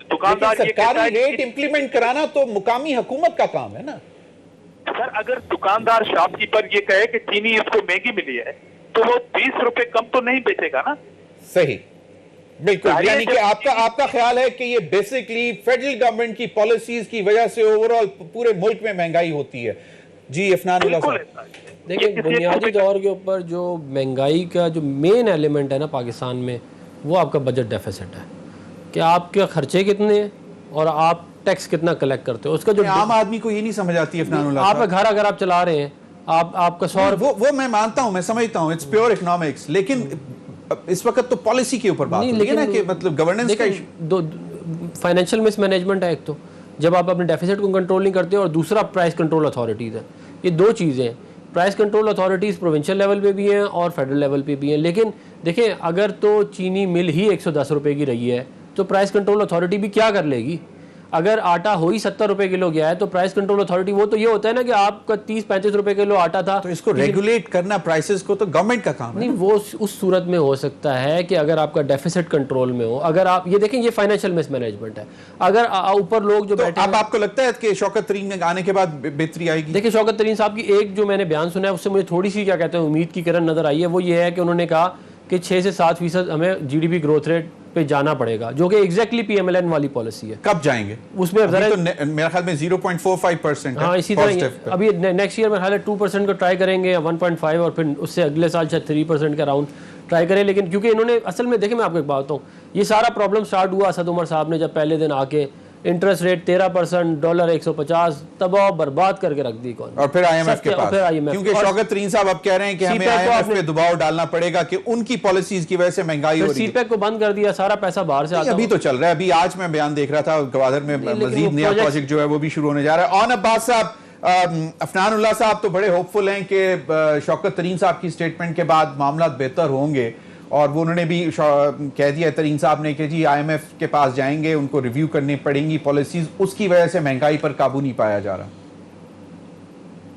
दुकानदार सरकारी रेट इंप्लीमेंट कराना तो मुकामी हुकूमत का काम है ना सर। अगर दुकानदार शॉपकीपर ये कहे कि चीनी इसको महंगी मिली है तो वो 20 रुपए कम तो नहीं बेचेगा ना। सही, बिल्कुल। यानी कि आपका ख्याल है कि ये बेसिकली फेडरल गवर्नमेंट की पॉलिसीज की वजह से ओवरऑल पूरे मुल्क में महंगाई होती है। जी अफनानुल्लाह साहब, देखिए, बुनियादी तौर के ऊपर जो महंगाई का जो मेन एलिमेंट है ना पाकिस्तान में, वो आपका बजट डेफिसिट है, कि आपके खर्चे कितने हैं और आप टैक्स कितना कलेक्ट करते हो, उसका जो आम आदमी को ये नहीं समझ आती है। आपका घर अगर आप चला रहे हैं, आपका 100 वो मैं मानता हूं, मैं समझता हूं, इट्स प्योर इकोनॉमिक्स, लेकिन इस वक्त तो पॉलिसी के ऊपर बात हो रही है ना कि मतलब गवर्नेंस का दो फाइनेंशियल मिसमैनेजमेंट है। एक तो जब आप अपने डेफिसिट को कंट्रोल नहीं करते, और दूसरा प्राइस कंट्रोल अथॉरिटीज़ है। ये दो चीज़ें हैं। Price control authorities provincial level पे भी हैं और फेडरल लेवल पे भी हैं। लेकिन देखें, अगर तो चीनी मिल ही 110 रुपये की रही है तो प्राइस कंट्रोल अथॉरिटी भी क्या कर लेगी? अगर आटा हो ही 70 रुपये किलो गया है तो प्राइस कंट्रोल अथॉरिटी, वो तो ये होता है ना कि आपका 30-35 रुपये किलो आटा था, तो इसको रेगुलेट करना प्राइसेस को तो गवर्नमेंट का काम है। नहीं, वो उस सूरत में हो सकता है कि अगर आपका डेफिसिट कंट्रोल में हो। अगर आप ये देखें, ये फाइनेंशियल मिसमैनेजमेंट है। अगर ऊपर लोग जो तो बैठे अब आपको लगता है कि शौकत तरीन के आने के बाद बेहतरी आएगी? देखिए, शौकत तरीन साहब की एक जो मैंने बयान सुना है उससे मुझे थोड़ी सी क्या कहते हैं उम्मीद की किरण नजर आई है। वो ये है कि उन्होंने कहा कि 6 से 7% हमें जीडीपी ग्रोथ रेट पे जाना पड़ेगा, जो कि एग्जैक्टली पीएमएलएन वाली पॉलिसी है। कब जाएंगे उसमें तो मेरे ख्याल में 0.45%। हाँ, इसी तरह अभी नेक्स्ट ईयर में हाल 2% को ट्राई करेंगे या 1.5, और फिर उससे अगले साल शायद 3% के अराउंड ट्राई करें। लेकिन क्योंकि इन्होंने असल में, देखिए मैं आपको एक बात बताऊँ, ये सारा प्रॉब्लम स्टार्ट हुआ असद उमर साहब ने जब पहले दिन आके इंटरेस्ट रेट 13%, डॉलर 150, तबाह बर्बाद करके रख दी कौन, और फिर आईएमएफ के पास, क्योंकि शौकत तरीन साहब अब कह रहे हैं कि हमें आईएमएफ पे दबाव डालना पड़ेगा कि उनकी पॉलिसीज की वजह से महंगाई हो रही है। सीपैक को बंद कर दिया, सारा पैसा बाहर से आता है। अभी तो चल रहा है। अभी आज मैं बयान देख रहा था, गवादर में मजीद नया प्रोजेक्ट जो है वो भी शुरू होने जा रहा है। ऑन अब्बास साहब, अफनानुल्लाह साहब तो बड़े होपफुल हैं कि शौकत तरीन साहब की स्टेटमेंट के बाद मामला बेहतर होंगे, और वो उन्होंने भी कह दिया तरीन साहब ने कि जी आईएमएफ के पास जाएंगे, उनको रिव्यू करनी पड़ेंगी पॉलिसीज, उसकी वजह से महंगाई पर काबू नहीं पाया जा रहा।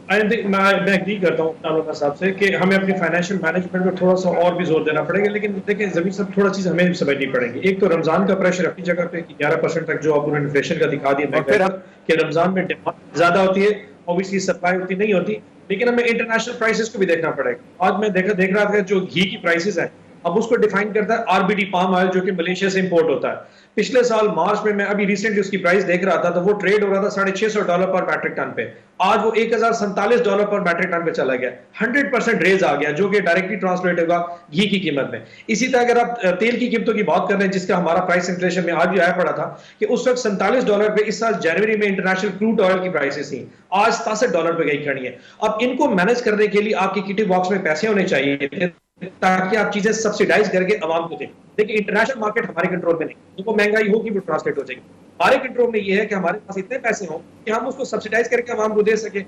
मैं एग्री करता हूँ अफनानुल्लाह साहब से कि हमें अपनी फाइनेंशियल मैनेजमेंट पर थोड़ा सा और भी जोर देना पड़ेगा। लेकिन देखिए ज़मीन सब थोड़ा चीज़ हमें भी समझनी पड़ेगी। एक तो रमजान का प्रेशर अपनी जगह पे 11% तक जो आप इन्फ्लेशन का दिखा दिया, फिर कि रमजान में डिमांड ज्यादा होती है, ऑब्वियसली सप्लाई उतनी नहीं होती। लेकिन हमें इंटरनेशनल प्राइसेस को भी देखना पड़ेगा। आज मैं देख रहा था जो घी की प्राइसेस है, अब उसको डिफाइन करता है आरबीडी पाम ऑयल, जो कि मलेशिया से इंपोर्ट होता है। पिछले साल मार्च में मैं अभी रिसेंटली उसकी प्राइस देख रहा था, तो वो ट्रेड हो रहा था $650 पर मैट्रिक टन पे। आज वो $1047 पर मैट्रिक टन पे चला गया। 100% रेज आ गया, जो कि डायरेक्टली ट्रांसलेट होगा घी की कीमत में। इसी तरह अगर आप तेल की कीमतों की बात कर रहे हैं, जिसका हमारा प्राइस इन्फ्लेशन में आज भी आया पड़ा था कि उस वक्त $47 पे इस साल जनवरी में इंटरनेशनल क्रूड ऑयल की प्राइसेस थी, आज $67 पे गई खड़ी है। अब इनको मैनेज करने के लिए आपकी किटी बॉक्स में पैसे होने चाहिए ताकि आप चीजें सब्सिडाइज करके आवाम को दें। देखिए, इंटरनेशनल मार्केट हमारे कंट्रोल में नहीं, वो महंगाई होगी वो ट्रांसलेट हो जाएगी। हमारे कंट्रोल में ये है कि हमारे पास इतने पैसे हों कि हम उसको सब्सिडाइज करके आवाम को दे सके।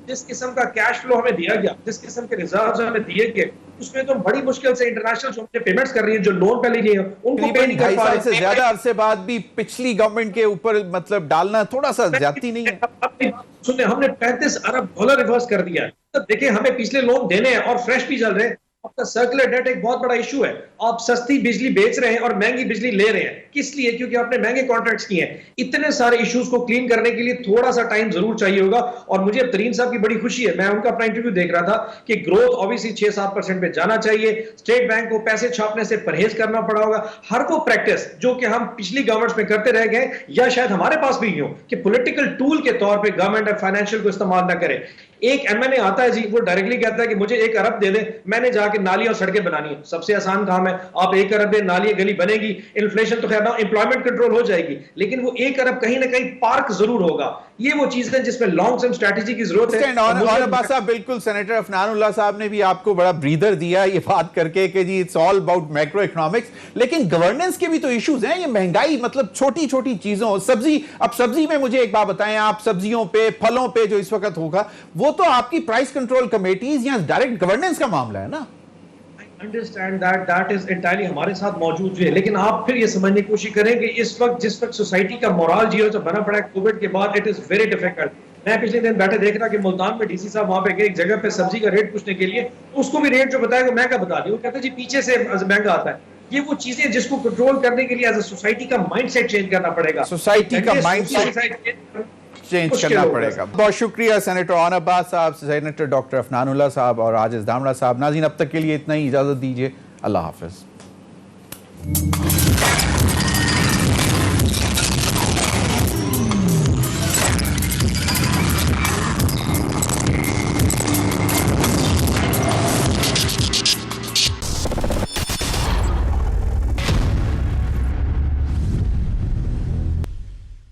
जिस किस्म का कैश फ्लो हमें दिया गया, जिस किस्म के रिजर्व्स हमें दिए गए, उसमें तो बड़ी मुश्किल से इंटरनेशनल जो पेमेंट्स कर रही है, जो लोन पहले लिए उनको पे नहीं कर पा रहे। से ज्यादा अरसे बाद भी पिछली गवर्नमेंट के ऊपर मतलब डालना थोड़ा सा ज्यादती नहीं है? सुनिए, हमने $35 अरब रिवर्स कर दिया है। तो देखिए, हमें पिछले लोन देने हैं और फ्रेश भी चल रहे हैं। आपका सर्कुलर डेट एक बहुत बड़ा इशू है। आप सस्ती बिजली बेच रहे हैं और महंगी बिजली ले रहे हैं, किस लिए? क्योंकि आपने महंगे कॉन्ट्रैक्ट्स किए हैं। इतने सारे इश्यूज को क्लीन करने के लिए थोड़ा सा टाइम जरूर चाहिए होगा। और मुझे तरीन साहब की बड़ी खुशी है, मैं उनका अपना इंटरव्यू देख रहा था कि ग्रोथ ऑब्वियसली 6-7% पे जाना चाहिए। स्टेट बैंक को पैसे छापने से परहेज करना पड़ा होगा। हर वो प्रैक्टिस जो कि हम पिछली गवर्नमेंट्स में करते रह गए, या शायद हमारे पास भी हो कि पॉलिटिकल टूल के तौर पे गवर्नमेंट फाइनेंशियल को इस्तेमाल ना करे। एक एमएनए आता है जी, वो डायरेक्टली कहता है कि मुझे 1 अरब दे दे, मैंने जाके नाली और सड़कें बनानी है। सबसे आसान काम है, आप 1 अरब दे, नाली गली बनेगी, इन्फ्लेशन तो खैर ना, एम्प्लॉयमेंट कंट्रोल हो जाएगी, लेकिन वो 1 अरब कहीं ना कहीं पार्क जरूर होगा। ये वो चीज है जिसमें लॉन्ग टर्म स्ट्रेटेजी की जरूरत है। और बिल्कुल सेनेटर अफनानुल्लाह साहब ने भी आपको बड़ा ब्रीदर दिया ये बात करके कि जी it's all about macroeconomics, लेकिन गवर्नेंस के भी तो इश्यूज हैं। ये महंगाई मतलब छोटी छोटी चीजों, सब्जी, अब सब्जी में मुझे एक बात बताएं, आप सब्जियों पे, फलों पे जो इस वक्त होगा, वो तो आपकी प्राइस कंट्रोल कमेटीज या डायरेक्ट गवर्नेंस का मामला है ना? अंडरस्टैंड दैट इज एंटायरली हमारे साथ मौजूद है। लेकिन आप फिर ये समझने की कोशिश करें कि इस वक्त जिस वक्त सोसाइटी का मोरल जियो जो बना पड़ा है कोविड के बाद, इट इज वेरी डिफिकल्ट। मैं पिछले दिन बैठे देख रहा कि मुल्तान में डीसी साहब वहां पे गए एक जगह पे सब्जी का रेट पूछने के लिए, उसको भी रेट जो बताया वो महंगा बता दिया। वो कहते जी पीछे से महंगा आता है। ये वो चीजें जिसको कंट्रोल करने के लिए एज अ सोसाइटी का माइंडसेट चेंज करना पड़ेगा। सोसाइटी का माइंडसेट चेंज करना पड़ेगा। बहुत शुक्रिया सेनेटर ऑन अब्बास साहब, सेनेटर डॉक्टर अफनानुल्लाह साहब और आजिज दामड़ा साहब। नाज़रीन, अब तक के लिए इतना ही, इजाजत दीजिए। अल्लाह हाफिज।